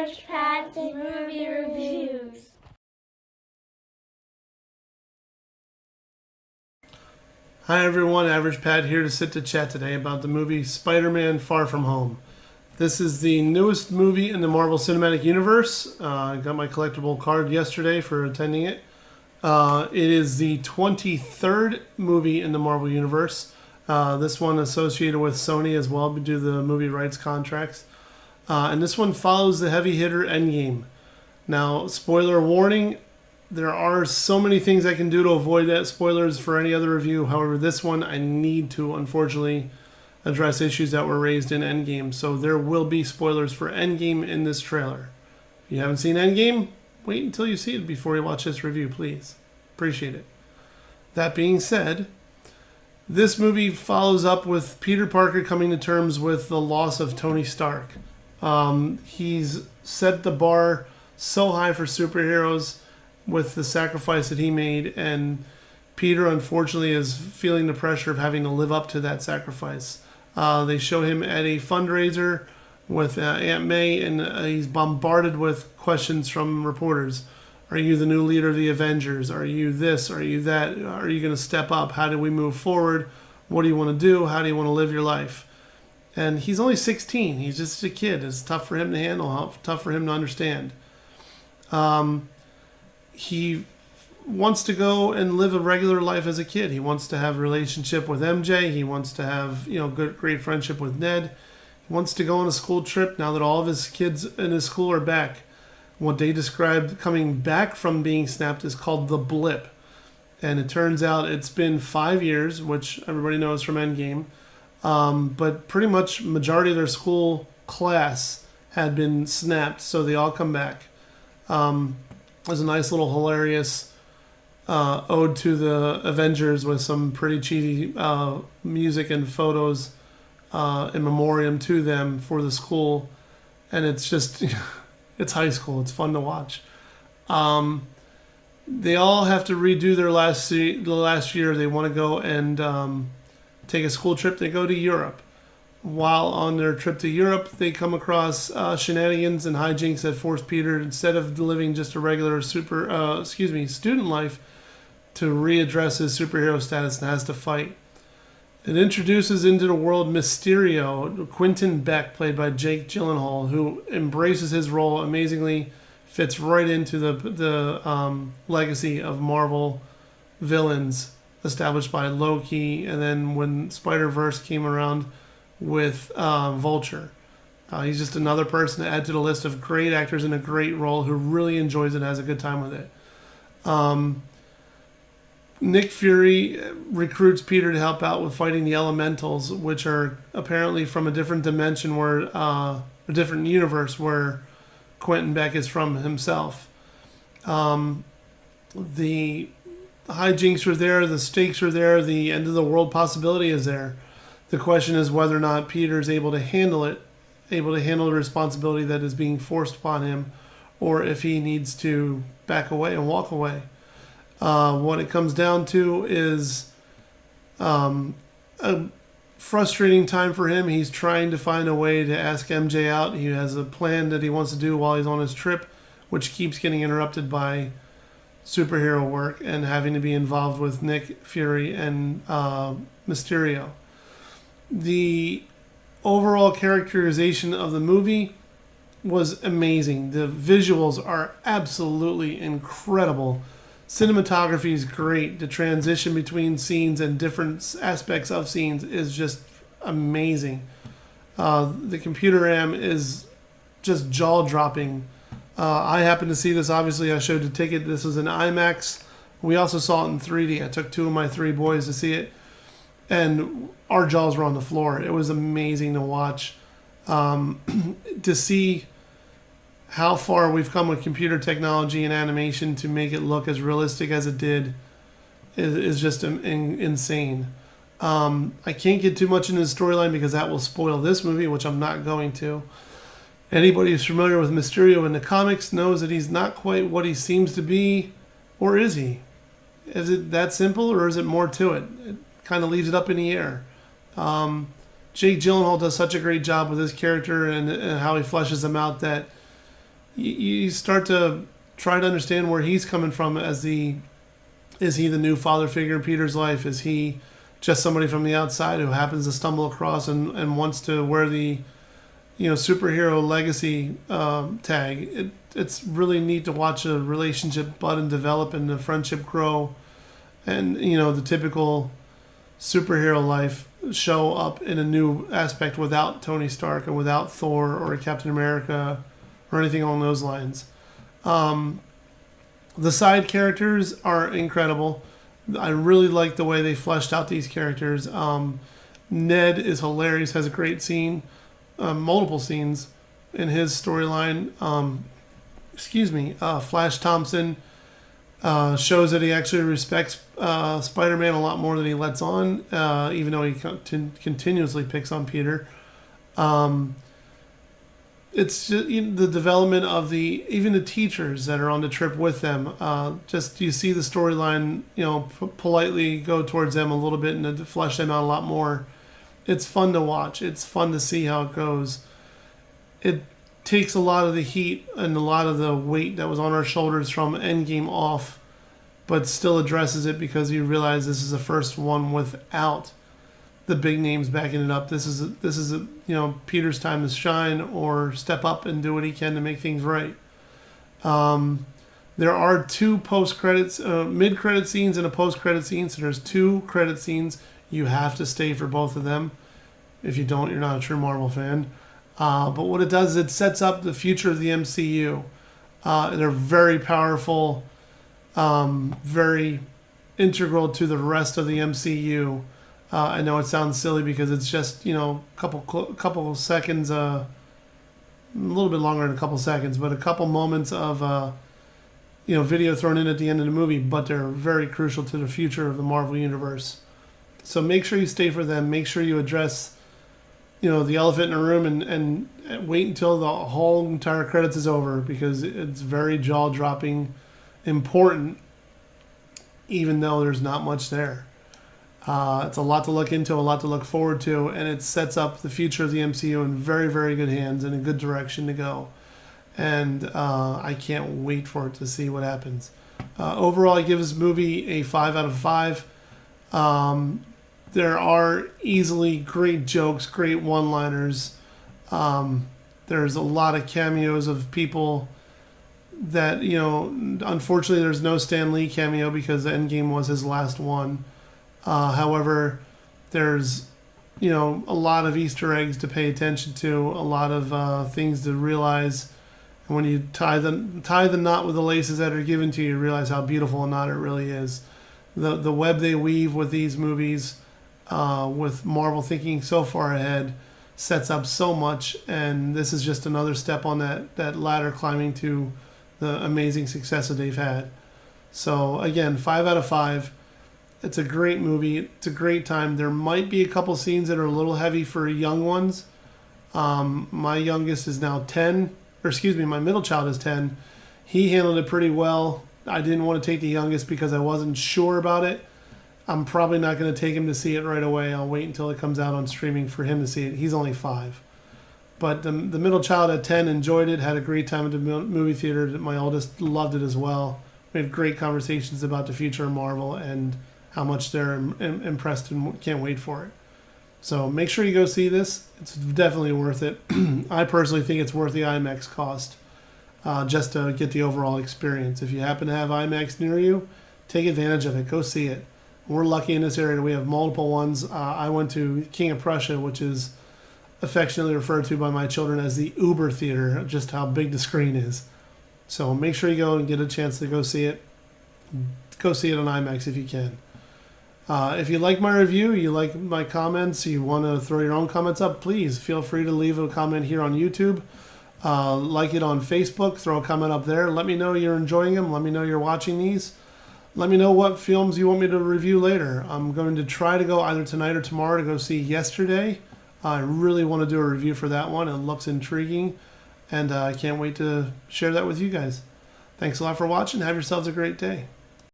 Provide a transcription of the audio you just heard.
Average Pat's Movie Reviews. Hi everyone, Average Pat here to sit to chat today about the movie Spider-Man Far From Home. This is the newest movie in the Marvel Cinematic Universe. I got my collectible card yesterday for attending it. It is the 23rd movie in the Marvel Universe. This one associated with Sony as well, due to the movie rights contracts. And this one follows the heavy hitter Endgame. Now, spoiler warning, there are so many things I can do to avoid that spoilers for any other review. However, this one I need to, unfortunately, address issues that were raised in Endgame. So there will be spoilers for Endgame in this trailer. If you haven't seen Endgame, wait until you see it before you watch this review, please. Appreciate it. That being said, this movie follows up with Peter Parker coming to terms with the loss of Tony Stark. He's set the bar so high for superheroes with the sacrifice that he made, and Peter unfortunately is feeling the pressure of having to live up to that sacrifice. They show him at a fundraiser with Aunt May, and he's bombarded with questions from reporters. Are you the new leader of the Avengers? Are you this? Are you that? Are you going to step up? How do we move forward? What do you want to do? How do you want to live your life? And he's only 16. He's just a kid. It's tough for him to handle, tough for him to understand. He wants to go and live a regular life as a kid. He wants to have a relationship with MJ. He wants to have, great friendship with Ned. He wants to go on a school trip now that all of his kids in his school are back. What they described coming back from being snapped is called the Blip. And it turns out it's been 5 years, which everybody knows from Endgame. But pretty much majority of their school class had been snapped, so they all come back. There's a nice little hilarious ode to the Avengers with some pretty cheesy music and photos in memoriam to them for the school. And it's just, it's high school. It's fun to watch. They all have to redo their the last year. They want to go and take a school trip. They go to Europe. While on their trip to Europe, they come across shenanigans and hijinks that force Peter, instead of living just a regular student life, to readdress his superhero status and has to fight. It introduces into the world Mysterio, Quentin Beck, played by Jake Gyllenhaal, who embraces his role amazingly, fits right into the legacy of Marvel villains established by Loki, and then when Spider-Verse came around with Vulture. He's just another person to add to the list of great actors in a great role who really enjoys it and has a good time with it. Nick Fury recruits Peter to help out with fighting the Elementals, which are apparently from a different dimension, where a different universe where Quentin Beck is from himself. The hijinks are there, the stakes are there, the end of the world possibility is there. The question is whether or not Peter is able to handle it, able to handle the responsibility that is being forced upon him, or if he needs to back away and walk away. What it comes down to is a frustrating time for him. He's trying to find a way to ask MJ out. He has a plan that he wants to do while he's on his trip, which keeps getting interrupted by superhero work and having to be involved with Nick Fury and Mysterio. The overall characterization of the movie was amazing. The visuals are absolutely incredible. Cinematography is great. The transition between scenes and different aspects of scenes is just amazing. The computer RAM is just jaw-dropping. I happened to see this. Obviously, I showed the ticket. This was an IMAX. We also saw it in 3D. I took 2 of my 3 boys to see it, and our jaws were on the floor. It was amazing to watch. To see how far we've come with computer technology and animation to make it look as realistic as it did is just insane. I can't get too much into the storyline because that will spoil this movie, which I'm not going to. Anybody who's familiar with Mysterio in the comics knows that he's not quite what he seems to be, or is he? Is it that simple, or is it more to it? It kind of leaves it up in the air. Jake Gyllenhaal does such a great job with his character and how he fleshes him out that you start to try to understand where he's coming from. Is he the new father figure in Peter's life? Is he just somebody from the outside who happens to stumble across and wants to wear the superhero legacy tag? It's really neat to watch a relationship bud and develop and the friendship grow, and the typical superhero life show up in a new aspect without Tony Stark and without Thor or Captain America or anything along those lines. The side characters are incredible. I really like the way they fleshed out these characters. Ned is hilarious, has a great scene, multiple scenes in his storyline. Flash Thompson shows that he actually respects Spider-Man a lot more than he lets on, even though he continuously picks on Peter. It's just, the development of even the teachers that are on the trip with them. Just you see the storyline, politely go towards them a little bit and to flesh them out a lot more. It's fun to watch. It's fun to see how it goes. It takes a lot of the heat and a lot of the weight that was on our shoulders from Endgame off, but still addresses it because you realize this is the first one without the big names backing it up. This is Peter's time to shine or step up and do what he can to make things right. There are two post-credits, mid-credit scenes and a post-credit scene. So there's two credit scenes. You have to stay for both of them. If you don't, you're not a true Marvel fan. But what it does is it sets up the future of the MCU. They're very powerful, very integral to the rest of the MCU. I know it sounds silly because it's just couple seconds, a little bit longer than a couple seconds, but a couple moments of video thrown in at the end of the movie. But they're very crucial to the future of the Marvel universe. So make sure you stay for them. Make sure you address the elephant in the room and wait until the whole entire credits is over, because it's very jaw-dropping, important, even though there's not much there. It's a lot to look into, a lot to look forward to, and it sets up the future of the MCU in very, very good hands and a good direction to go. And I can't wait for it to see what happens. Overall, I give this movie a 5 out of 5. There are easily great jokes, great one-liners. There's a lot of cameos of people that, unfortunately there's no Stan Lee cameo because Endgame was his last one. However, there's, a lot of Easter eggs to pay attention to, a lot of things to realize. And when you tie the knot with the laces that are given to you, you realize how beautiful a knot it really is. The web they weave with these movies, with Marvel thinking so far ahead, sets up so much. And this is just another step on that ladder climbing to the amazing success that they've had. So again, 5 out of 5. It's a great movie. It's a great time. There might be a couple scenes that are a little heavy for young ones. My youngest is now 10. My middle child is 10. He handled it pretty well. I didn't want to take the youngest because I wasn't sure about it. I'm probably not going to take him to see it right away. I'll wait until it comes out on streaming for him to see it. He's only 5. But the middle child at 10 enjoyed it, had a great time at the movie theater. My oldest loved it as well. We had great conversations about the future of Marvel and how much they're impressed and can't wait for it. So make sure you go see this. It's definitely worth it. I personally think it's worth the IMAX cost, just to get the overall experience. If you happen to have IMAX near you, take advantage of it. Go see it. We're lucky in this area that we have multiple ones. I went to King of Prussia, which is affectionately referred to by my children as the Uber Theater, just how big the screen is. So make sure you go and get a chance to go see it. Go see it on IMAX if you can. If you like my review, you like my comments, you want to throw your own comments up, please feel free to leave a comment here on YouTube. Like it on Facebook, throw a comment up there. Let me know you're enjoying them. Let me know you're watching these. Let me know what films you want me to review later. I'm going to try to go either tonight or tomorrow to go see Yesterday. I really want to do a review for that one. It looks intriguing, and I can't wait to share that with you guys. Thanks a lot for watching. Have yourselves a great day.